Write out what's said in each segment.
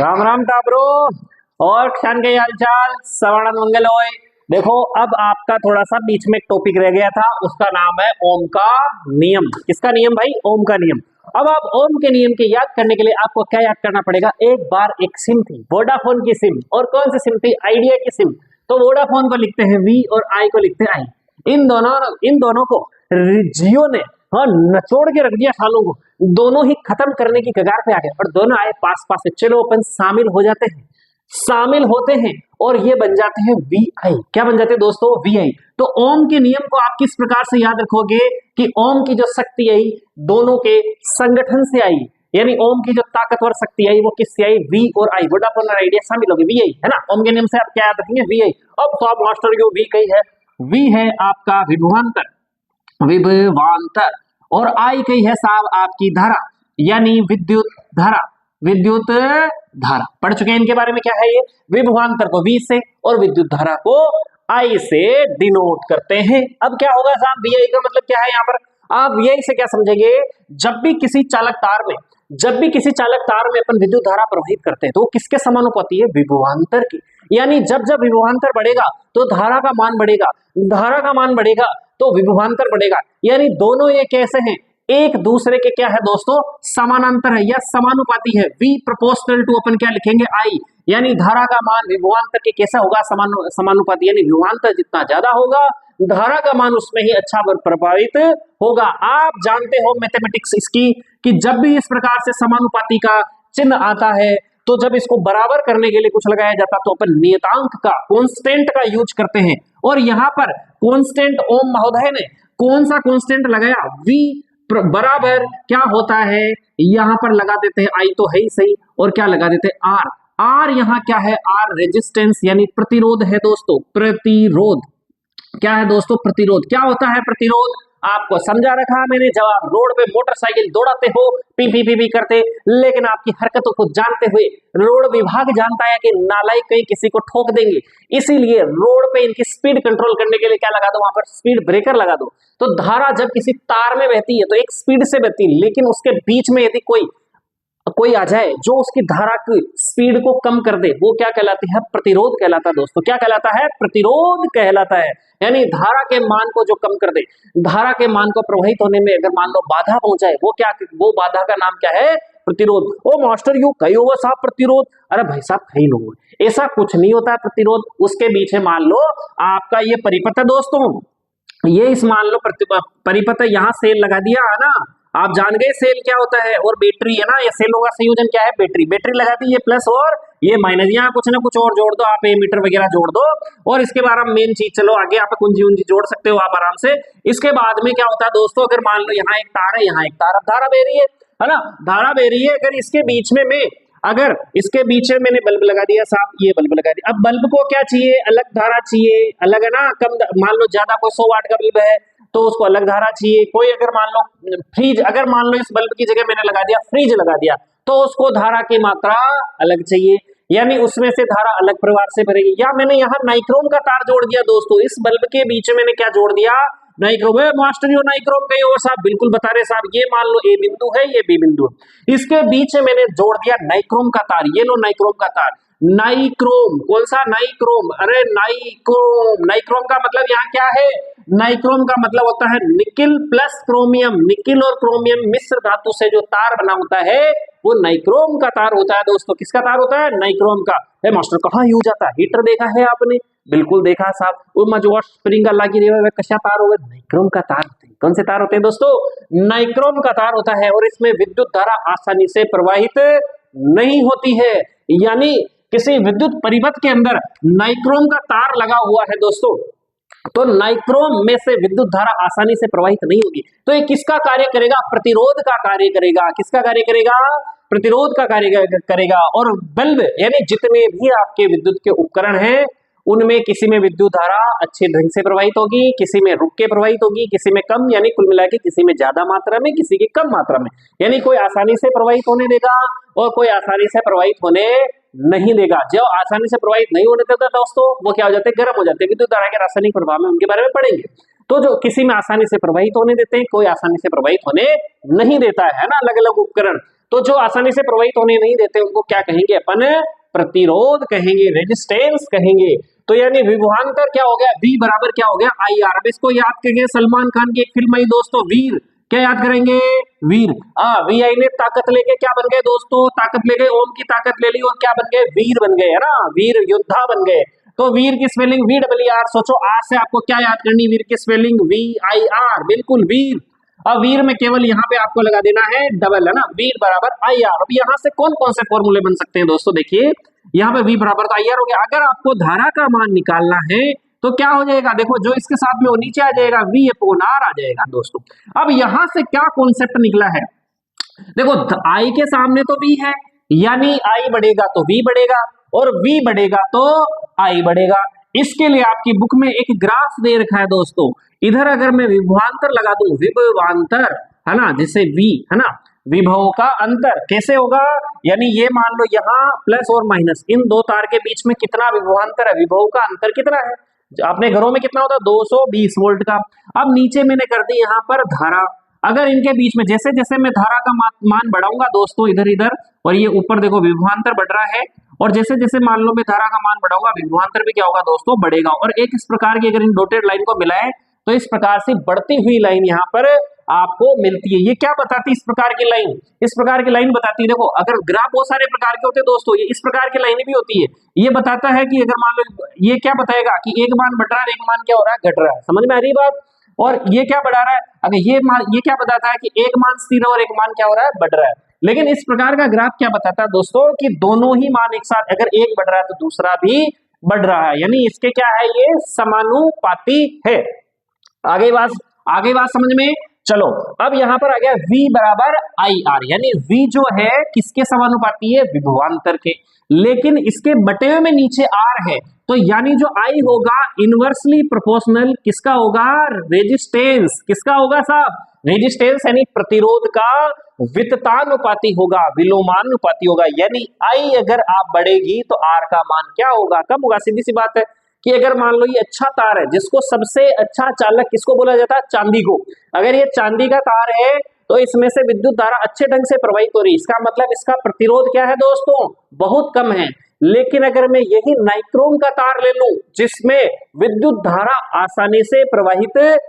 राम राम टाबरो और क्षण के हालचाल सवानंद मंगल होए। देखो अब आपका थोड़ा सा बीच में एक टॉपिक रह गया था, उसका नाम है ओम का नियम। किसका नियम भाई? ओम का नियम। अब आप ओम के नियम के याद करने के लिए आपको क्या याद करना पड़ेगा? एक बार एक सिम थी, वोडाफोन की सिम। और कौन सी सिम थी? आइडिया की सिम। तो वोडाफोन को लिखते हैं वी और आई को लिखते हैं आई। इन दोनों को जियो ने नचोड़ के रख दिया सालों को। दोनों ही खत्म करने की कगार पे आ गए और दोनों आए पास पास से। चलो अपन शामिल हो जाते हैं, शामिल होते हैं और ये बन जाते हैं वी आई। क्या बन जाते हैं दोस्तों? वी आई। तो ओम के नियम को आप किस प्रकार से याद रखोगे कि ओम की जो शक्ति आई दोनों के संगठन से आई, यानी ओम की जो ताकतवर शक्ति आई वो किससे आई? वी और आई। वोडाफोन और आइडिया शामिल हो गए, वी आई है ना। ओम के नियम से आप क्या याद रखेंगे? वी आई। अब तो आप मास्टर जो वी कही है, वी है आपका विभवांतर, विभवांतर। और आई कही है साहब आपकी धारा, यानी विद्युत धारा, विद्युत धारा। पढ़ चुके हैं इनके बारे में। क्या है ये? विभवांतर को वी से और विद्युत धारा को आई से डिनोट करते हैं। अब क्या होगा साहब? वी आई का मतलब क्या है यहाँ पर? आप वी आई से क्या समझेंगे? जब भी किसी चालक तार में अपन विद्युत धारा प्रवाहित करते हैं तो वो किसके समानुपाती है? विभवांतर की। यानी जब जब विभवांतर बढ़ेगा तो धारा का मान बढ़ेगा, धारा का मान बढ़ेगा तो विभवांतर बढ़ेगा। यानी दोनों ये कैसे हैं? एक दूसरे के क्या है दोस्तों? समानांतर है या समानुपाती है। V प्रोपोर्शनल टू अपन क्या लिखेंगे? I। यानी धारा का मान विभवांतर के कैसा होगा? समानुपाती। यानी विभवांतर जितना ज्यादा होगा धारा का मान उसमें ही अच्छा प्रभावित होगा। आप जानते हो मैथमेटिक्स इसकी कि जब भी इस प्रकार से समानुपाती का चिन्ह आता है तो जब इसको बराबर करने के लिए कुछ लगाया जाता तो अपन नियतांक का, कांस्टेंट का यूज करते हैं। और यहाँ पर कांस्टेंट ओम महोदय ने कौन सा कांस्टेंट लगाया? V बराबर क्या होता है? यहां पर लगा देते हैं आई तो है ही सही, और क्या लगा देते हैं? आर। आर यहाँ क्या है? आर रेजिस्टेंस यानी प्रतिरोध है दोस्तों। प्रतिरोध क्या है दोस्तों? प्रतिरोध। क्या होता है प्रतिरोध? आपको समझा रखा मैंने। जब आप रोड पे मोटरसाइकिल दौड़ाते हो पी पी पी पी करते, लेकिन आपकी हरकतों को जानते हुए रोड विभाग जानता है कि नालायक कहीं किसी को ठोक देंगे, इसीलिए रोड पे इनकी स्पीड कंट्रोल करने के लिए क्या लगा दो? वहां पर स्पीड ब्रेकर लगा दो। तो धारा जब किसी तार में बहती है तो एक स्पीड से बहती है, लेकिन उसके बीच में यदि कोई आ जाए जो उसकी धारा की स्पीड को कम कर दे, वो क्या कहलाती है? प्रतिरोध कहलाता है दोस्तों। क्या कहलाता है? प्रतिरोध कहलाता है। यानी धारा के मान को जो कम कर दे, धारा के मान को प्रवाहित होने में अगर मान लो बाधा पहुंचाए, वो बाधा का नाम क्या है? प्रतिरोध। ओ मास्टर यू कही होगा साहब प्रतिरोध? अरे भाई साहब कहीं लोग ऐसा कुछ नहीं होता है प्रतिरोध। उसके बीच में मान लो आपका ये परिपथ है दोस्तों, ये इस मान लो परिपथ यहाँ सेल लगा दिया है ना, आप जान गए सेल क्या होता है। और बैटरी है ना, ये सेलों का संयोजन क्या है? बैटरी। बैटरी लगा दी, ये प्लस और ये माइनस, यहाँ कुछ ना कुछ और जोड़ दो आप, एमीटर वगैरह जोड़ दो। और इसके बाद हम मेन चीज, चलो आगे आप कुंजी उंजी जोड़ सकते हो आप आराम से। इसके बाद में क्या होता है दोस्तों? अगर मान लो यहाँ एक तार है, यहाँ एक तार, अब धारा बह रही है ना, धारा बह रही है। अगर इसके बीच में मैंने बल्ब लगा दिया साहब, ये बल्ब लगा दिया। अब बल्ब को क्या चाहिए? अलग धारा चाहिए, अलग है ना। कम मान लो ज्यादा कोई 100 वाट का बल्ब है तो उसको अलग धारा चाहिए। कोई अगर मान लो फ्रिज, अगर मान लो इस बल्ब की जगह मैंने लगा दिया फ्रिज लगा दिया, तो उसको धारा की मात्रा अलग चाहिए, यानी उसमें से धारा अलग प्रवाह से भरेगी। या मैंने यहाँ नाइक्रोम का तार जोड़ दिया दोस्तों, इस बल्ब के बीच में मैंने क्या जोड़ दिया? नाइक्रोम। मास्टर यो नाइक्रोम कहीं और साहब? बिल्कुल बता रहे साहब। ये मान लो ए बिंदु है, ये बी बिंदु है, इसके बीच में मैंने जोड़ दिया नाइक्रोम का तार। ये लो नाइक्रोम का तार। नाइक्रोम कौन सा? नाइक्रोम। अरे नाइक्रोम, नाइक्रोम का मतलब यहाँ क्या है? नाइक्रोम का मतलब होता है निकिल प्लस क्रोमियम। निकिल और क्रोमियम मिश्र धातु से जो तार बना होता है वो नाइक्रोम का तार होता है दोस्तों। किसका तार होता है? नाइक्रोम का। मास्टर कहाँ यूज आता है? हीटर देखा है आपने? बिल्कुल देखा साहब। उनमें जो स्प्रिंग लगी रही है कशा तार होगा? नाइक्रोम का तार होते हैं। कौन से तार होते हैं दोस्तों? नाइक्रोम का तार होता है। और इसमें विद्युत धारा आसानी से प्रवाहित नहीं होती है, यानी किसी विद्युत परिपथ के अंदर नाइक्रोम का तार लगा हुआ है दोस्तों, तो नाइक्रोम में से विद्युत धारा आसानी से प्रवाहित नहीं होगी। तो ये किसका कार्य करेगा? प्रतिरोध का कार्य करेगा। किसका कार्य करेगा? प्रतिरोध का कार्य करेगा। और बल्ब यानी जितने भी आपके विद्युत के उपकरण हैं उनमें किसी में विद्युत धारा अच्छे ढंग से प्रवाहित होगी, किसी में रुक के प्रवाहित होगी, किसी में कम, यानी कुल मिला के किसी में ज्यादा मात्रा में, किसी की कम मात्रा में। यानी कोई आसानी से प्रवाहित होने देगा और कोई आसानी से प्रवाहित होने नहीं देगा। जो आसानी से प्रवाहित नहीं होने देता दोस्तों वो क्या हो जाते हैं? गर्म हो जाते हैं। विद्युत धारा के रासायनिक प्रभाव में उनके बारे में पढ़ेंगे। तो जो किसी में आसानी से प्रवाहित होने देते हैं, कोई आसानी से प्रवाहित होने नहीं देता है ना, अलग अलग उपकरण। तो जो आसानी से प्रवाहित होने नहीं देते उनको क्या कहेंगे अपन? प्रतिरोध कहेंगे, रेजिस्टेंस कहेंगे। तो यानी विभवांतर क्या हो गया? V बराबर क्या हो गया? IR। अब इसको याद करेंगे, सलमान खान की एक फिल्म आई दोस्तों वीर, क्या याद करेंगे? वीर। VI ने ताकत लेके क्या बन गए दोस्तों? ताकत ले गए, ओम की ताकत ले ली और क्या बन गए? वीर बन गए, है ना, वीर योद्धा बन गए। तो वीर की स्पेलिंग VRR। सोचो आर से आपको क्या याद करनी? वीर की स्पेलिंग VIR, बिल्कुल वीर। अब वीर में केवल यहाँ पे आपको लगा देना है डबल, है ना, वीर बराबर IR। अब यहाँ से कौन कौन से फॉर्मूले बन सकते हैं दोस्तों? देखिए यहाँ पे V बराबर तो IR हो गया। अगर आपको धारा का मान निकालना है तो क्या हो जाएगा? देखो जो इसके साथ में वो नीचे आ जाएगा, V/R आ जाएगा दोस्तों। अब यहाँ से क्या कॉन्सेप्ट निकला है? देखो I के सामने तो V है, यानी I बढ़ेगा तो V बढ़ेगा और V बढ़ेगा तो I बढ़ेगा। इसके लिए आपकी बुक में एक ग्राफ दे रखा है दोस्तों। इधर अगर मैं विभवांतर लगा दूं, विभवांतर, है ना, जिसे V, है ना, विभव का अंतर कैसे होगा? यानी ये मान लो यहाँ प्लस और माइनस, इन दो तार के बीच में कितना विभवांतर है? विभव का अंतर कितना है? अपने घरों में कितना होता है? 220 वोल्ट का। अब नीचे मैंने कर दी यहाँ पर धारा। अगर इनके बीच में जैसे जैसे मैं धारा का मान बढ़ाऊंगा दोस्तों इधर इधर, और ये ऊपर देखो विभवांतर बढ़ रहा है, और जैसे जैसे मान लो मैं धारा का मान बढ़ाऊंगा विभवांतर भी क्या होगा दोस्तों? बढ़ेगा। और एक इस प्रकार की अगर इन डॉटेड लाइन को मिलाएं तो इस प्रकार से बढ़ती हुई लाइन यहाँ पर आपको मिलती है। ये क्या बताती है? इस प्रकार की लाइन, इस प्रकार की लाइन बताती है। देखो अगर ग्राफ बहुत सारे प्रकार के होते हैं दोस्तों, ये इस प्रकार की लाइनें भी होती है। ये बताता है कि अगर मान लो, ये क्या बताएगा कि एक मान बढ़ रहा है, एक मान क्या हो रहा है? घट रहा है। समझ में आ रही बात? और ये क्या बढ़ा रहा है? अगर ये क्या बताता है कि एक मान स्थिर है और एक मान क्या हो रहा है? बढ़ रहा है। लेकिन इस प्रकार का ग्राफ क्या बताता है दोस्तों? कि दोनों ही मान एक साथ, अगर एक बढ़ रहा है तो दूसरा भी बढ़ रहा है, यानी इसके क्या है? ये समानुपाती है। आगे बात समझ में? चलो अब यहां पर आ गया V बराबर IR, यानी V जो है किसके समानुपाती है? विभवांतर के। लेकिन इसके बटे हुए में नीचे R है, तो यानी जो I होगा इनवर्सली प्रोपोर्शनल किसका होगा? रेजिस्टेंस। किसका होगा साहब? रेजिस्टेंस, यानी प्रतिरोध का विततानुपाती होगा, विलोमानुपाती होगा। यानी I अगर आप बढ़ेगी तो R का मान क्या होगा? कम होगा। सीधी सी बात है कि अगर मान लो ये अच्छा तार है, जिसको सबसे अच्छा चालक किसको बोला जाता है? चांदी को। अगर ये चांदी का तार है तो इसमें से विद्युत धारा अच्छे ढंग से प्रवाहित हो रही है, इसका मतलब इसका प्रतिरोध क्या है दोस्तों? बहुत कम है। लेकिन अगर मैं यही नाइक्रोम का तार ले लूं, जिसमें विद्युत धारा आसानी से प्रवाहित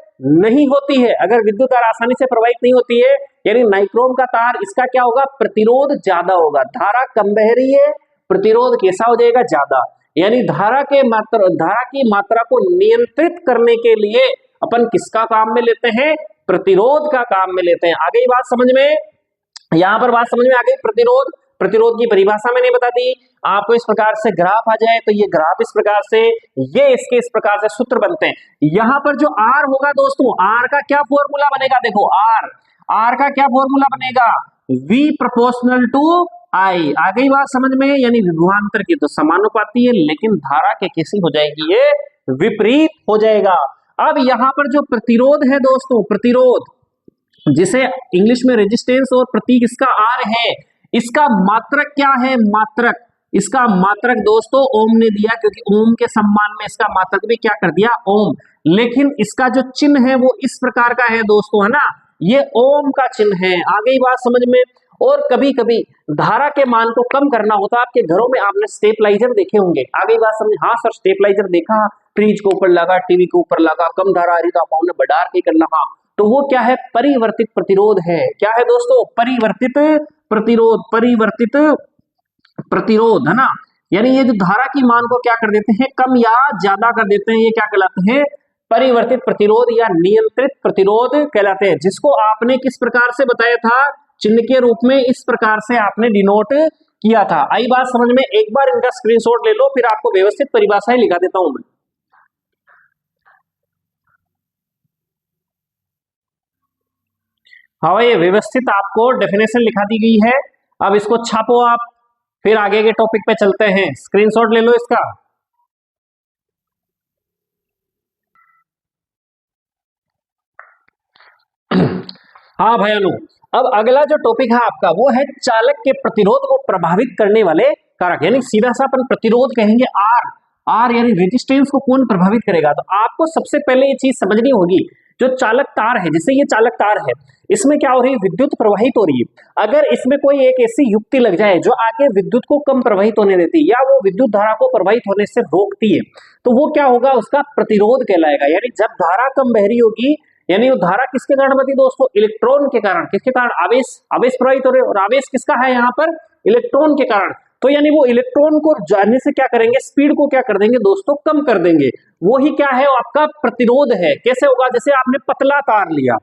नहीं होती है, अगर विद्युत धारा आसानी से प्रवाहित नहीं होती है, यानी नाइक्रोम का तार, इसका क्या होगा? प्रतिरोध ज्यादा होगा। धारा कम बह रही है, प्रतिरोध कैसा हो जाएगा? ज्यादा। यानी धारा की मात्रा को नियंत्रित करने के लिए अपन किसका काम में लेते हैं? प्रतिरोध का काम में लेते हैं। आ गई बात समझ में? यहां पर बात समझ में आ गई? प्रतिरोध की परिभाषा मैंने बता दी आपको। इस प्रकार से ग्राफ आ जाए तो ये ग्राफ इस प्रकार से, ये इसके इस प्रकार से सूत्र बनते हैं। यहां पर जो R होगा दोस्तों, R का क्या फॉर्मूला बनेगा? देखो R का क्या फॉर्मूला बनेगा? V proportional to I। आ गई बात समझ में? यानी विभवांतर की तो समानुपाती है, लेकिन धारा के कैसी हो जाएगी? ये विपरीत हो जाएगा। अब यहां पर जो प्रतिरोध है दोस्तों, प्रतिरोध जिसे इंग्लिश में रेजिस्टेंस और प्रतीक इसका R है, इसका मात्रक क्या है? मात्रक, इसका मात्रक दोस्तों ओम ने दिया, क्योंकि ओम के सम्मान में इसका मात्रक भी क्या कर दिया? ओम। लेकिन इसका जो चिन्ह है वो इस प्रकार का है दोस्तों, है ना, ये ओम का चिन्ह है। आ गई बात समझ में? और कभी कभी धारा के मान को कम करना होता है, आपके घरों में आपने स्टेबलाइजर देखे होंगे। आ गई बात समझ? हाँ सर स्टेबलाइजर देखा, फ्रिज के ऊपर लगा, टीवी के ऊपर लगा, कम धारा आ रही तो आपने बढ़ा के करना। हाँ, तो वो क्या है? परिवर्तित प्रतिरोध है। क्या है दोस्तों? परिवर्तित प्रतिरोध, है ना। यानी ये जो धारा की मान को क्या कर देते हैं? कम या ज्यादा कर देते हैं, ये क्या कहलाते हैं? परिवर्तित प्रतिरोध या नियंत्रित प्रतिरोध कहलाते हैं। जिसको आपने किस प्रकार से बताया था? चिन्ह के रूप में इस प्रकार से आपने डिनोट किया था। आई बात समझ में? एक बार इनका स्क्रीनशॉट ले लो, फिर आपको व्यवस्थित परिभाषाएं लिखा देता हूं मैं। हाँ, ये व्यवस्थित आपको डेफिनेशन लिखा दी गई है। अब इसको छापो आप, फिर आगे के टॉपिक पे चलते हैं। स्क्रीनशॉट ले लो इसका। हाँ भैयानो, अब अगला जो टॉपिक है आपका वो है चालक के प्रतिरोध को प्रभावित करने वाले कारक, यानी सीधा सा अपन प्रतिरोध कहेंगे आर यानी रेजिस्टेंस को कौन प्रभावित करेगा। तो आपको सबसे पहले ये चीज समझनी होगी, जो चालक तार है, जैसे ये चालक तार है, इसमें क्या हो रही है, विद्युत प्रवाहित हो रही है। अगर इसमें कोई एक ऐसी युक्ति लग जाए जो आके विद्युत को कम प्रवाहित होने देती है या वो विद्युत धारा को प्रवाहित होने से रोकती है, तो वो क्या होगा, उसका प्रतिरोध कहलाएगा। यानी जब धारा कम बह रही होगी, यानी वो धारा किसके कारण बहती दोस्तों, इलेक्ट्रॉन के कारण। किसके कारण, आवेश, आवेश प्रवाहित हो रहे, और आवेश किसका है यहाँ पर, इलेक्ट्रॉन के कारण। तो यानी वो इलेक्ट्रॉन को जाने से क्या करेंगे, स्पीड को क्या कर देंगे दोस्तों, कम कर देंगे। वो ही क्या है, आपका प्रतिरोध है। कैसे होगा, जैसे आपने पतला तार लिया,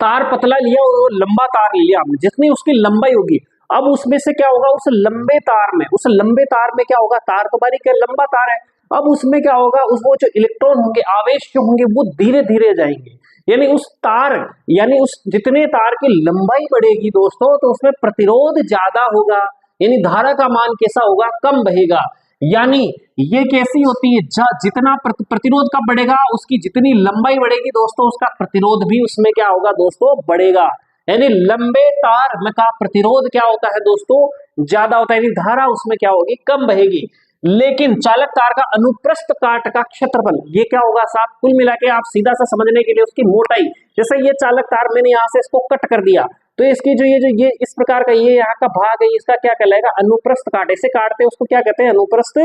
तार पतला लिया और लंबा तार लिया आपने, जितनी उसकी लंबाई होगी, अब उसमें से क्या होगा, उस लंबे तार में क्या होगा, तार तो बारीक है, लंबा तार है, अब उसमें क्या होगा, उस वो जो इलेक्ट्रॉन होंगे, आवेश जो होंगे, वो धीरे धीरे जाएंगे। यानी उस तार, यानी उस जितने तार की लंबाई बढ़ेगी दोस्तों, तो उसमें प्रतिरोध ज्यादा होगा, यानी धारा का मान कैसा होगा, कम बहेगा। यानी ये कैसी होती है, जितना प्रतिरोध कब बढ़ेगा, उसकी जितनी लंबाई बढ़ेगी दोस्तों, उसका प्रतिरोध भी उसमें क्या होगा दोस्तों, बढ़ेगा। यानी लंबे तार में का प्रतिरोध क्या होता है दोस्तों, ज्यादा होता है, यानी धारा उसमें क्या होगी, कम बहेगी। लेकिन चालक तार का अनुप्रस्थ काट का क्षेत्रफल, ये क्या होगा साहब, कुल मिला के आप सीधा सा समझने के लिए उसकी मोटाई, जैसे ये चालक तार मैंने यहाँ से इसको कट कर दिया, तो इसकी जो ये इस प्रकार का ये यहाँ का भाग है, इसका क्या कहलाएगा, अनुप्रस्थ काट। ऐसे काटते हैं उसको क्या कहते हैं, अनुप्रस्थ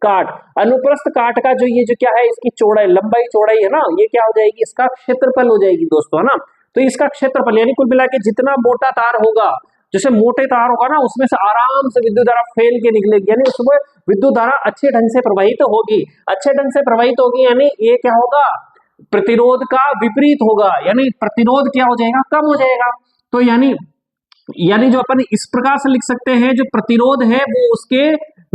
काट। अनुप्रस्थ काट का जो ये जो क्या है, इसकी चौड़ाई, लंबाई चौड़ाई है ना, ये क्या हो जाएगी, इसका क्षेत्रफल हो जाएगी दोस्तों, है ना। तो इसका क्षेत्रफल, यानी कुल मिला के जितना मोटा तार होगा, जैसे मोटे तार होगा ना, उसमें से आराम से विद्युत धारा फैल के निकलेगी, यानी उसमें विद्युत धारा अच्छे ढंग से प्रवाहित होगी। अच्छे ढंग से प्रवाहित होगी, यानी ये क्या होगा, प्रतिरोध का विपरीत होगा, यानी प्रतिरोध क्या हो जाएगा, कम हो जाएगा। तो यानी जो अपन इस प्रकार से लिख सकते हैं, जो प्रतिरोध है वो उसके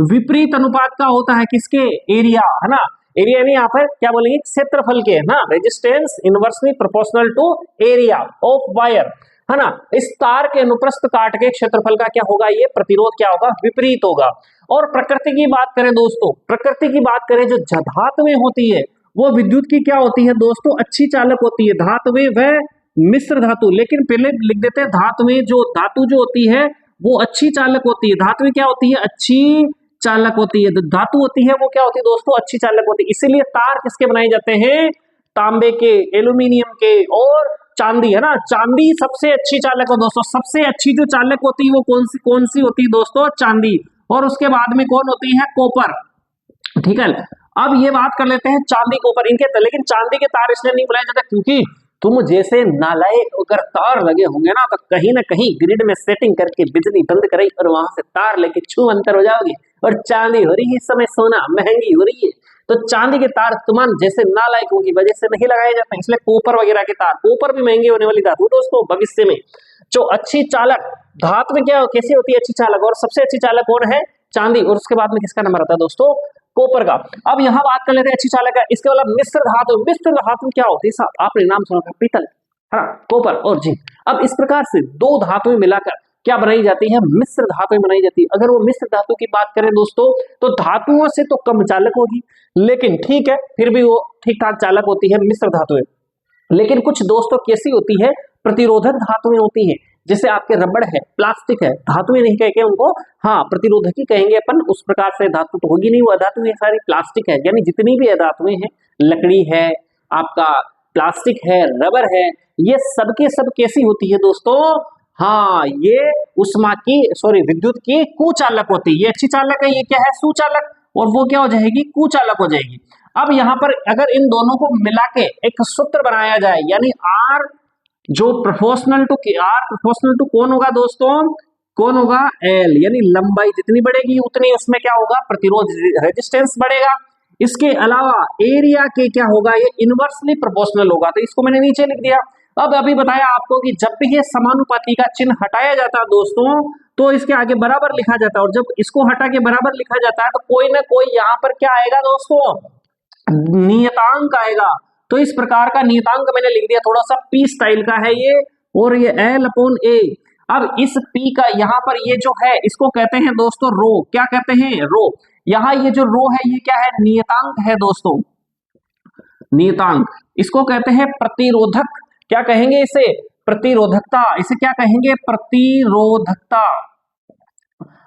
विपरीत अनुपात का होता है, किसके, एरिया, है ना। एरिया यानी यहाँ पर क्या बोलेंगे, क्षेत्रफल के, है ना। Resistance inversely proportional to area of wire, है ना। इस तार के अनुप्रस्थ काट के क्षेत्रफल का क्या होगा, ये प्रतिरोध क्या होगा, विपरीत होगा। और प्रकृति की बात करें दोस्तों, प्रकृति की बात करें, जो धातुएं होती है वो विद्युत की क्या होती है दोस्तों, अच्छी चालक होती है। धातुएं व मिश्र धातु, लेकिन पहले लिख देते हैं धातुएं, जो धातु जो होती है वो अच्छी चालक होती है। धातुएं क्या होती है, अच्छी चालक होती है। धातु होती है वो क्या होती है दोस्तों, अच्छी चालक होती है। इसीलिए तार किसके बनाए जाते हैं, तांबे के, एल्यूमिनियम के और चांदी, है ना। चांदी सबसे अच्छी चालक है दोस्तों। सबसे अच्छी जो चालक होती है वो कौन सी होती है दोस्तों, चांदी। और उसके बाद में कौन होती है, कॉपर, ठीक है। अब ये बात कर लेते हैं चांदी कॉपर इनके, लेकिन चांदी के तार इसलिए नहीं बनाए जाते क्योंकि तुम जैसे नालायक अगर तार लगे होंगे ना, तो कहीं ना कहीं ग्रिड में सेटिंग करके बिजली बंद कराई और वहां से तार लेके छू अंतर हो जाओगे। और चांदी हो रही है इस समय, सोना महंगी हो रही है, तो चांदी के तार तुमान जैसे नालायकों की वजह से नहीं लगाए जाते हैं। इसलिए कॉपर वगैरह के तार, कॉपर भी महंगी होने वाली धातु दोस्तों भविष्य में। जो अच्छी चालक धातु में क्या कैसी होती है, अच्छी चालक, और सबसे अच्छी चालक कौन है, चांदी। और उसके बाद में किसका नंबर आता है दोस्तों, कॉपर का। अब यहाँ बात कर लेते हैं अच्छी चालक है, इसके अलावा मिश्र धातु। मिश्र धातु क्या होती है, आपने नाम सुना था, पीतल, हाँ, कॉपर और जिंक। अब इस प्रकार से दो धातुएं मिलाकर क्या बनाई जाती है, मिश्र धातुएं बनाई जाती है। अगर वो मिश्र धातु की बात करें दोस्तों, तो धातुओं से तो कम चालक होगी, लेकिन ठीक है फिर भी वो ठीक ठाक चालक होती है मिश्र धातुएं। लेकिन कुछ दोस्तों कैसी होती है, प्रतिरोधक धातुएं होती हैं। जैसे आपके रबड़ है, प्लास्टिक है, धातुएं नहीं कहेंगे उनको, हाँ प्रतिरोधक ही कहेंगे अपन। उस प्रकार से धातु तो होगी नहीं, वो धातु है सारी प्लास्टिक है। यानी जितनी भी धातुएं हैं, लकड़ी है, आपका प्लास्टिक है, रबर है, ये सबके सब कैसी होती है दोस्तों, हाँ ये उष्मा की विद्युत की कुचालक होती है। ये अच्छी चालक है, ये क्या है, सुचालक, और वो क्या हो जाएगी, कुचालक हो जाएगी। अब यहाँ पर अगर इन दोनों को मिला के एक सूत्र बनाया जाए, यानी आर जो प्रोपोर्शनल टू कौन होगा दोस्तों, कौन होगा, एल, यानी लंबाई जितनी बढ़ेगी उतनी उसमें क्या होगा, प्रतिरोध रेजिस्टेंस बढ़ेगा। इसके अलावा एरिया के क्या होगा, ये इनवर्सली प्रोपोर्शनल होगा। तो इसको मैंने नीचे लिख दिया। अब अभी बताया आपको कि जब भी ये समानुपाती का चिन्ह हटाया जाता है दोस्तों, तो इसके आगे बराबर लिखा जाता है, और जब इसको हटा के बराबर लिखा जाता है तो कोई ना कोई यहाँ पर क्या आएगा दोस्तों, नियतांक आएगा। तो इस प्रकार का नियतांक मैंने लिख दिया, थोड़ा सा पी स्टाइल का है ये, और ये L/A। अब इस P का यहाँ पर ये जो है, इसको कहते हैं दोस्तों रो। क्या कहते हैं, रो। यहाँ ये जो रो है ये क्या है, नियतांक है दोस्तों, नियतांक। इसको कहते हैं प्रतिरोधक, क्या कहेंगे इसे, प्रतिरोधकता। इसे क्या कहेंगे, प्रतिरोधकता।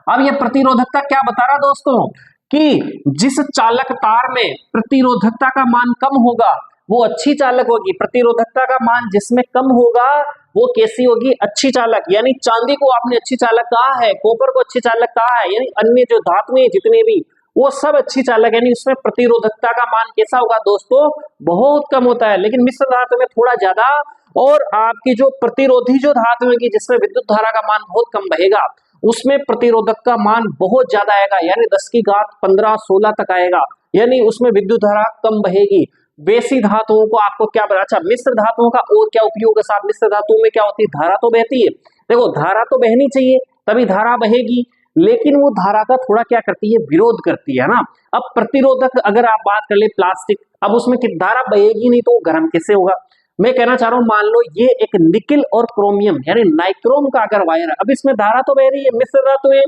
अब ये प्रतिरोधकता क्या बता रहा दोस्तों, कि जिस चालक तार में प्रतिरोधकता का मान कम होगा वो अच्छी चालक होगी। प्रतिरोधकता का मान जिसमें कम होगा वो कैसी होगी, अच्छी चालक। यानी चांदी को आपने अच्छी चालक कहा है, कॉपर को अच्छी चालक कहा है, यानी अन्य जो धातुएं जितने भी वो सब अच्छी चालक, यानी उसमें प्रतिरोधकता का मान कैसा होगा दोस्तों, बहुत कम होता है। लेकिन मिश्र धातु में थोड़ा ज्यादा, और आपकी जो प्रतिरोधी जो धातु है जिसमें विद्युत धारा का मान बहुत कम बहेगा उसमें प्रतिरोधक का मान बहुत ज्यादा आएगा, यानी 10 की घात 15 16 तक आएगा, यानी उसमें विद्युत धारा कम बहेगी। बेसी धातुओं को आपको क्या बता, अच्छा मिश्र धातुओं का और क्या उपयोग है साहब, मिश्र धातुओं में क्या होती है, धारा तो बहती है। देखो धारा तो बहनी चाहिए तभी धारा बहेगी, लेकिन वो धारा का थोड़ा क्या करती है, विरोध करती है ना। अब प्रतिरोधक अगर आप बात कर ले प्लास्टिक, अब उसमें धारा बहेगी नहीं तो गर्म कैसे होगा। मैं कहना चाह रहा हूं मान लो ये एक निकिल और क्रोमियम यानी नाइक्रोम का अगर वायर है, अब इसमें धारा तो बह रही है, मिश्र धातु है,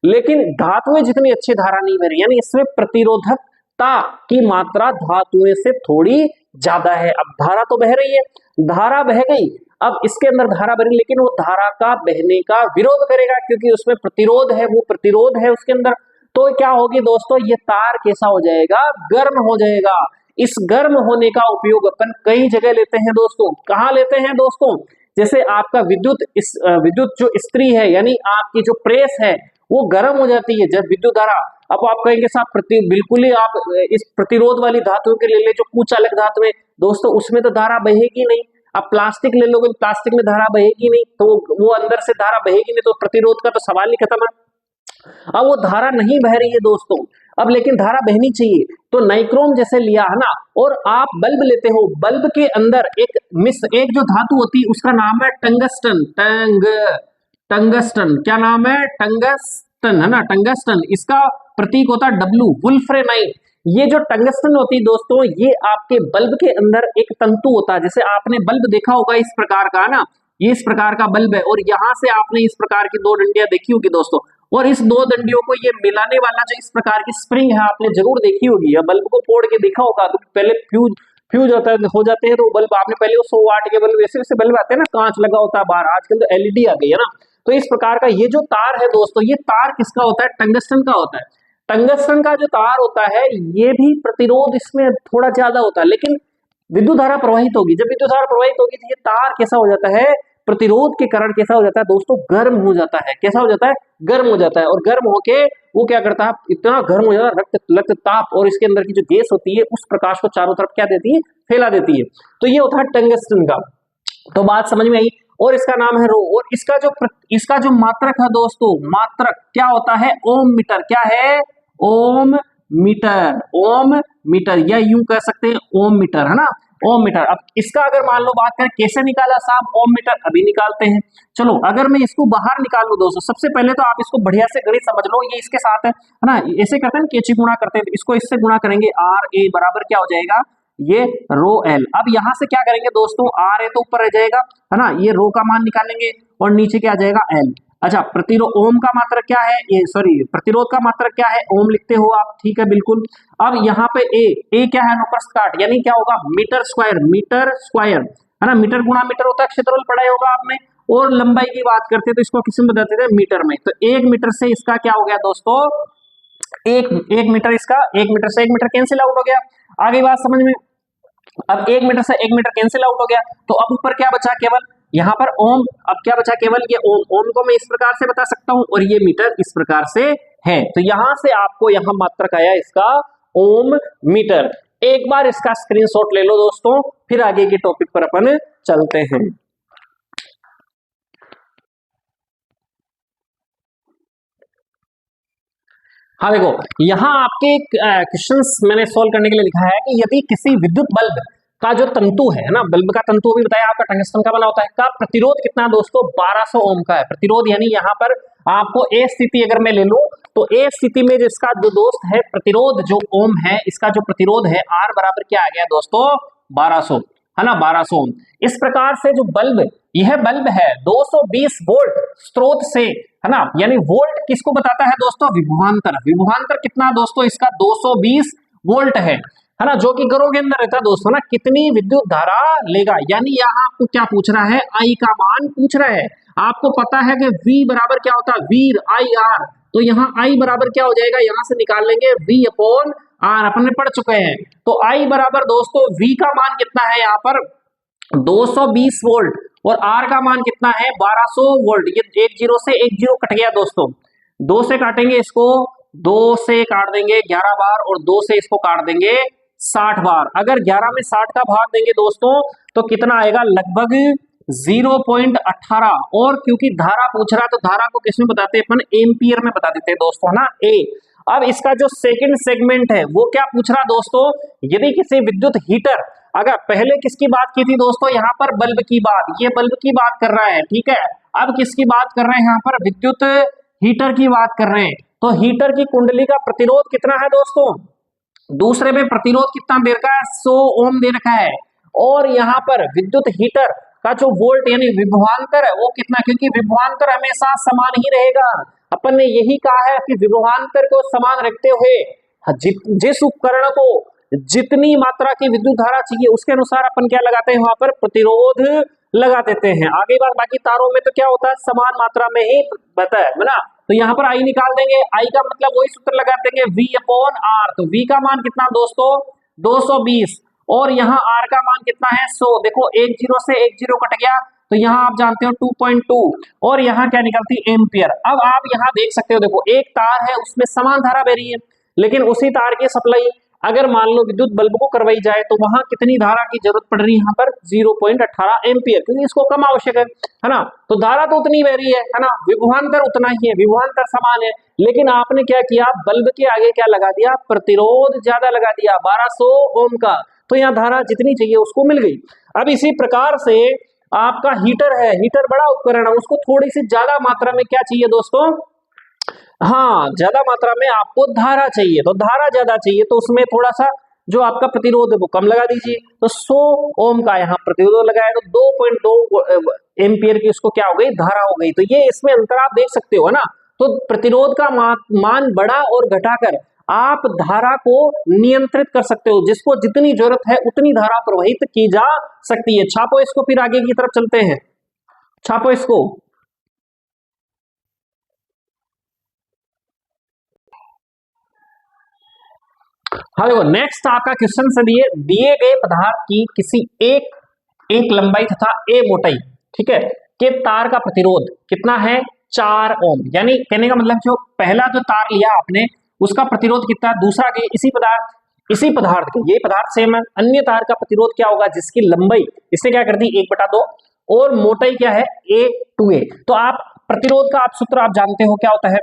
लेकिन धातुएं जितनी अच्छी धारा नहीं बह रही, यानी इसमें प्रतिरोधकता की मात्रा धातुएं से थोड़ी ज्यादा है। अब धारा तो बह रही है, धारा बह गई, अब इसके अंदर धारा बह रही, लेकिन वो धारा का बहने का विरोध करेगा क्योंकि उसमें प्रतिरोध है, वो प्रतिरोध है उसके अंदर। तो क्या होगी दोस्तों, ये तार कैसा हो जाएगा, गर्म हो जाएगा। इस गर्म होने का उपयोग अपन कई जगह लेते हैं दोस्तों। कहाँ लेते हैं दोस्तों, जैसे आपका विद्युत जो इस्त्री है, यानी आपकी जो प्रेस है वो गर्म हो जाती है जब विद्युत धारा। अब आप कहेंगे साहब बिल्कुल ही आप इस प्रतिरोध वाली धातु के ले जो कुचालक धातु है दोस्तों, उसमें तो धारा बहेगी नहीं। अब प्लास्टिक ले लोगे, प्लास्टिक में धारा बहेगी नहीं, तो वो अंदर से धारा बहेगी नहीं, तो प्रतिरोध का तो सवाल ही खत्म है। अब वो धारा नहीं बह रही है दोस्तों, अब लेकिन धारा बहनी चाहिए, तो नाइक्रोम जैसे लिया है ना। और आप बल्ब लेते हो, बल्ब के अंदर एक जो धातु होती है उसका नाम है टंगस्टन। टंगस्टन क्या नाम है, टंगस्टन है ना, टंगस्टन। इसका प्रतीक होता है W, वुल्फ्रेनाइट। ये जो टंगस्टन होती है दोस्तों, ये आपके बल्ब के अंदर एक तंतु होता है। जैसे आपने बल्ब देखा होगा इस प्रकार का ना, ये इस प्रकार का बल्ब है, और यहां से आपने इस प्रकार की दो डंडियां देखी होगी दोस्तों, और इस दो डंडियों को ये मिलाने वाला जो इस प्रकार की स्प्रिंग है आपने जरूर देखी होगी, या बल्ब को फोड़ के देखा होगा। तो पहले फ्यूज हो जाते हैं तो बल्ब आपने पहले 100 वाट के बल्ब वैसे बल्ब आते हैं ना, कांच लगा होता है बाहर, आजकल तो LED आ गई है ना। तो इस प्रकार का ये जो तार है दोस्तों, ये तार किसका होता है, टंगस्टन का होता है। टंगस्टन का जो तार होता है ये भी प्रतिरोध इसमें थोड़ा ज्यादा होता है, लेकिन विद्युत धारा प्रवाहित होगी। जब विद्युत धारा प्रवाहित होगी तो ये तार कैसा हो जाता है, प्रतिरोध के कारण कैसा हो जाता है दोस्तों, गर्म हो जाता है। कैसा हो जाता है, गर्म हो जाता है। और गर्म होके वो क्या करता है, इतना गर्म हो जाता है, रक्त ताप, और इसके अंदर की जो गैस होती है उस प्रकाश को चारों तरफ क्या देती है, फैला देती है। तो ये होता है टंगस्टन का। तो बात समझ में आई। और इसका नाम है रो। और इसका जो मात्रक है दोस्तों, मात्रक क्या होता है, ओम मीटर। क्या है, ओम मीटर। ओम मीटर, या यूं कह सकते हैं ओम मीटर, है ना, ओम मीटर। अब इसका अगर मान लो बात करें कैसे निकाला साहब ओम मीटर, अभी निकालते हैं। चलो अगर मैं इसको बाहर निकाल लूं दोस्तों, सबसे पहले तो आप इसको बढ़िया से गणित समझ लो, ये इसके साथ है ना, ऐसे करते हैं कैची गुणा करते हैं, तो इसको इससे गुणा करेंगे, RA बराबर क्या हो जाएगा, ये रो L। अब यहां से क्या करेंगे दोस्तों, RA तो ऊपर रह जाएगा, है ना, ये रो का मान निकालेंगे, और नीचे क्या आ जाएगा, L। अच्छा, प्रतिरोध ओम का मात्रक क्या है, ये सॉरी प्रतिरोध का मात्रक क्या है, ओम लिखते हो आप, ठीक है बिल्कुल। अब यहाँ पे ए क्या है, अनुप्रस्थ काट, यानी क्या होगा, मीटर स्क्वायर है ना, मीटर गुणा मीटर होता है, क्षेत्रफल पढ़ा होगा आपने। और लंबाई की बात करते हैं तो इसको किसी में बताते थे, मीटर में। तो 1 मीटर से इसका क्या हो गया दोस्तों, एक मीटर, इसका 1 मीटर से 1 मीटर कैंसिल आउट हो गया। आगे बात समझ में। अब 1 मीटर से 1 मीटर कैंसिल आउट हो गया, तो अब ऊपर क्या बचा, केवल यहाँ पर ओम। अब क्या बचा, केवल ये ओम को मैं इस प्रकार से बता सकता हूं, और ये मीटर इस प्रकार से है। तो यहां से आपको यहां मात्रक आया इसका ओम मीटर। एक बार इसका स्क्रीनशॉट ले लो दोस्तों, फिर आगे के टॉपिक पर अपन चलते हैं। हाँ देखो, यहाँ आपके क्वेश्चंस मैंने सॉल्व करने के लिए लिखा है कि यदि किसी विद्युत बल्ब का जो तंतु है ना, बल्ब का तंतु भी बताया आपका टंगस्टन का बना होता है, का प्रतिरोध कितना दोस्तों, 1200 ओम का है प्रतिरोध। यानी यहाँ पर आपको ए स्थिति अगर मैं ले लूं तो ए स्थिति में जिसका जो दोस्त है प्रतिरोध जो ओम है, इसका जो प्रतिरोध है R बराबर क्या आ गया दोस्तों, 1200, है ना, 1200 ओम। इस प्रकार से जो बल्ब, यह बल्ब है 220 वोल्ट स्रोत से, है ना, यानी वोल्ट किसको बताता है दोस्तों, विभवांतर। विभवांतर कितना दोस्तों, इसका 220 वोल्ट है ना, जो कि घरों के अंदर रहता है दोस्तों ना, कितनी विद्युत धारा लेगा। यानी यहाँ आपको क्या पूछ रहा है, I का मान पूछ रहा है। आपको पता है कि V बराबर क्या होता है, वीर IR, तो यहाँ I बराबर क्या हो जाएगा, यहां से निकाल लेंगे V अपॉन आर अपन ने पढ़ चुके हैं। तो आई बराबर दोस्तों V का मान कितना है यहाँ पर 220 वोल्ट और आर का मान कितना है 1200 वोल्ट। ये एक जीरो से एक जीरो कट गया दोस्तों, 2 से काटेंगे इसको, 2 से काट देंगे 11 बार और 2 से इसको काट देंगे 60 बार। अगर 11 में 60 का भाग देंगे दोस्तों तो कितना आएगा, लगभग 0.18। और क्योंकि धारा पूछ रहा है तो धारा को किसमें बताते हैं अपन, एम्पियर में बता देते हैं दोस्तों, है ना, ए। अब इसका जो सेकंड सेगमेंट है वो क्या पूछ रहा दोस्तों, यदि किसी विद्युत हीटर, अगर पहले किसकी बात की थी दोस्तों, यहाँ पर बल्ब की बात, ये बल्ब की बात कर रहा है, ठीक है। अब किसकी बात कर रहे हैं, यहाँ पर विद्युत हीटर की बात कर रहे हैं। तो हीटर की कुंडली का प्रतिरोध कितना है दोस्तों, दूसरे में प्रतिरोध कितना दे रखा है, 100 ओम दे रखा है। और यहाँ पर विद्युत हीटर का जो वोल्ट यानी विभवांतर है वो कितना, क्योंकि विभवांतर हमेशा समान ही रहेगा। अपन ने यही कहा है कि विभवांतर को समान रखते हुए जिस उपकरण को जितनी मात्रा की विद्युत धारा चाहिए उसके अनुसार अपन क्या लगाते हैं, वहां पर प्रतिरोध लगा देते हैं। आगे बात, बाकी तारों में तो क्या होता है, समान मात्रा में ही बता है ना। तो यहाँ पर आई निकाल देंगे, आई का मतलब वही सूत्र लगा देंगे V/R। तो V का मान कितना दोस्तों 220 और यहाँ R का मान कितना है 100। देखो एक जीरो से एक जीरो कट गया तो यहाँ आप जानते हो 2.2 और यहाँ क्या निकलती एम्पियर। अब आप यहाँ देख सकते हो, देखो एक तार है उसमें समान धारा बह रही है, लेकिन उसी तार की सप्लाई अगर मान लो विद्युत बल्ब को करवाई जाए तो वहां कितनी धारा की जरूरत पड़ रही है, यहाँ पर 0.18 एम्पियर, क्योंकि इसको कम आवश्यक है ना। तो धारा तो उतनी बह रही है ना, विभवांतर उतना ही है, विभवांतर समान है, लेकिन आपने क्या किया, बल्ब के आगे क्या लगा दिया, प्रतिरोध ज्यादा लगा दिया 1200 ओम का। तो यहाँ धारा जितनी चाहिए उसको मिल गई। अब इसी प्रकार से आपका हीटर है, हीटर बड़ा उपकरण है, उसको थोड़ी सी ज्यादा मात्रा में क्या चाहिए दोस्तों, हाँ ज्यादा मात्रा में आपको धारा चाहिए। तो धारा ज्यादा चाहिए तो उसमें थोड़ा सा जो आपका प्रतिरोध है वो कम लगा दीजिए। तो 100 ओम का यहाँ प्रतिरोध लगाया तो 2.2 एम्पियर की उसको क्या हो गई, धारा हो गई। तो ये इसमें अंतर आप देख सकते हो ना। तो प्रतिरोध का मान बढ़ा और घटाकर आप धारा को नियंत्रित कर सकते हो, जिसको जितनी जरूरत है उतनी धारा प्रवाहित की जा सकती है। छापो इसको, फिर आगे की तरफ चलते हैं, छापो इसको। हाँ देखो नेक्स्ट आपका क्वेश्चन से दिए गए पदार्थ की किसी एक लंबाई तथा ए मोटाई, ठीक है, के तार का प्रतिरोध कितना है 4 ओम। यानी कहने का मतलब जो पहला जो तार लिया आपने उसका प्रतिरोध कितना, दूसरा के इसी पदार्थ के, ये पदार्थ सेम है, अन्य तार का प्रतिरोध क्या होगा, जिसकी लंबाई इससे क्या कर दी 1/2 और मोटाई क्या है A2A। तो आप प्रतिरोध का आप सूत्र आप जानते हो क्या होता है,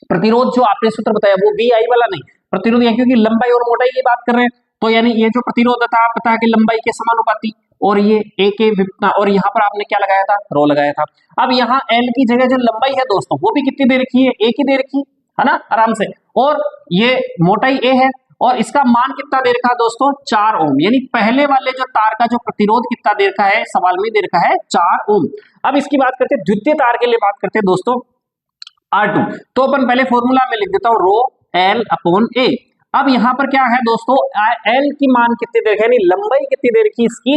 प्रतिरोध जो आपने सूत्र बताया वो VI वाला नहीं, प्रतिरोध है, क्योंकि लंबाई और मोटाई की बात कर रहे हैं। तो यानी ये जो प्रतिरोध था आप पता है कि लंबाई के समानुपाती और ये A के विपरीत, और यहाँ पर आपने क्या लगाया था, रो लगाया था। अब यहाँ L की जगह जो लंबाई है दोस्तों वो भी कितनी दे रखी है, A की दे रखी है ना आराम से, और ये मोटाई A है और इसका मान कितना दे रखा है दोस्तों 4 ओम। यानी पहले वाले जो तार का जो प्रतिरोध कितना दे रखा है, सवाल में दे रखा है 4 ओम। अब इसकी बात करते हैं द्वितीय तार के लिए, बात करते हैं दोस्तों R2। तो अपन पहले फॉर्मूला में लिख देता हूं रो L/A। अब यहां पर क्या है दोस्तों, L की मान कितनी दे रखी है, यानी लंबाई कितनी दे रखी इसकी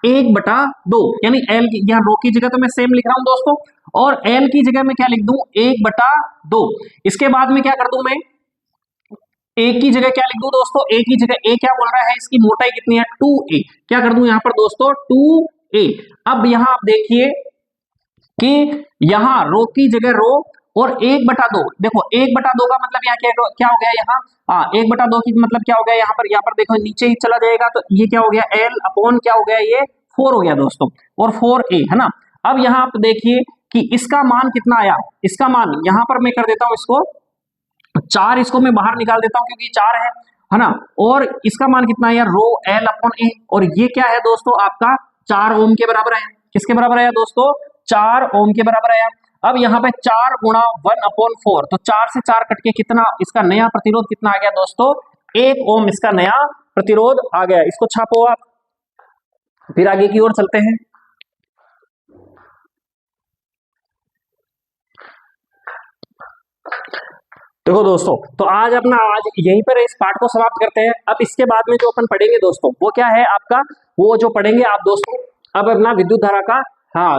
1/2। यानी L की यहाँ रो की जगह तो मैं सेम लिख रहा हूं दोस्तों, और L की जगह में क्या लिख दूं 1/2। इसके बाद में क्या कर दूं मैं, A की जगह क्या लिख दूं दोस्तों, A की जगह A क्या बोल रहा है, इसकी मोटाई कितनी है 2A। क्या कर दूं यहाँ पर दोस्तों 2A। अब यहाँ आप देखिए कि यहाँ रो की जगह रो और 1/2, देखो 1/2 का मतलब यहाँ क्या हो गया, यहाँ 1/2 की मतलब क्या हो गया, यहाँ पर देखो नीचे ही चला जाएगा तो ये क्या हो गया L/, क्या हो गया ये 4 हो गया दोस्तों, और 4A है ना। अब यहाँ आप देखिए कि इसका मान कितना आया, इसका मान यहाँ पर मैं कर देता हूँ इसको 4, इसको मैं बाहर निकाल देता हूँ क्योंकि 4 है ना, और इसका मान कितना आया रो L/A, और ये क्या है दोस्तों आपका 4 ओम के बराबर है। किसके बराबर आया दोस्तों, 4 ओम के बराबर आया। अब यहाँ पे 4 गुणा 1/4, तो 4 से 4 कट के कितना, इसका नया प्रतिरोध कितना आ गया दोस्तों 1 ओम, इसका नया प्रतिरोध आ गया। इसको छापो आप, फिर आगे की ओर चलते हैं। देखो दोस्तों, तो आज यहीं पर इस पाठ को समाप्त करते हैं। अब इसके बाद में जो अपन पढ़ेंगे दोस्तों वो क्या है आपका, वो जो पढ़ेंगे आप दोस्तों अब अपना विद्युत धारा का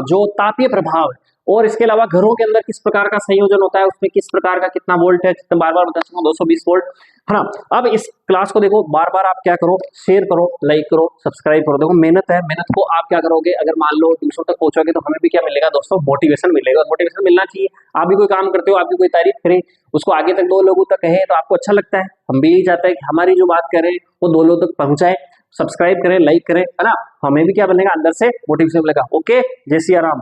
जो तापीय प्रभाव है और इसके अलावा घरों के अंदर किस प्रकार का संयोजन होता है, उसमें किस प्रकार का कितना वोल्ट है, कितना बार बार बता चुका हूं 220 वोल्ट, है ना। अब इस क्लास को देखो बार बार आप क्या करो, शेयर करो, लाइक करो, सब्सक्राइब करो। देखो मेहनत है, मेहनत को आप क्या करोगे, अगर मान लो 200 तक पहुंचोगे तो हमें भी क्या मिलेगा दोस्तों, मोटिवेशन मिलेगा। और मोटिवेशन मिलना चाहिए। आप भी कोई काम करते हो, आपकी कोई तारीफ करें, उसको आगे तक 2 लोगों तक कहे तो आपको अच्छा लगता है। हम भी यही चाहते हैं कि हमारी जो बात करें वो 2 लोगों तक पहुंचाए। सब्सक्राइब करें, लाइक करें, है ना, हमें भी क्या मिलेगा, अंदर से मोटिवेशन मिलेगा। ओके, जय सिया राम।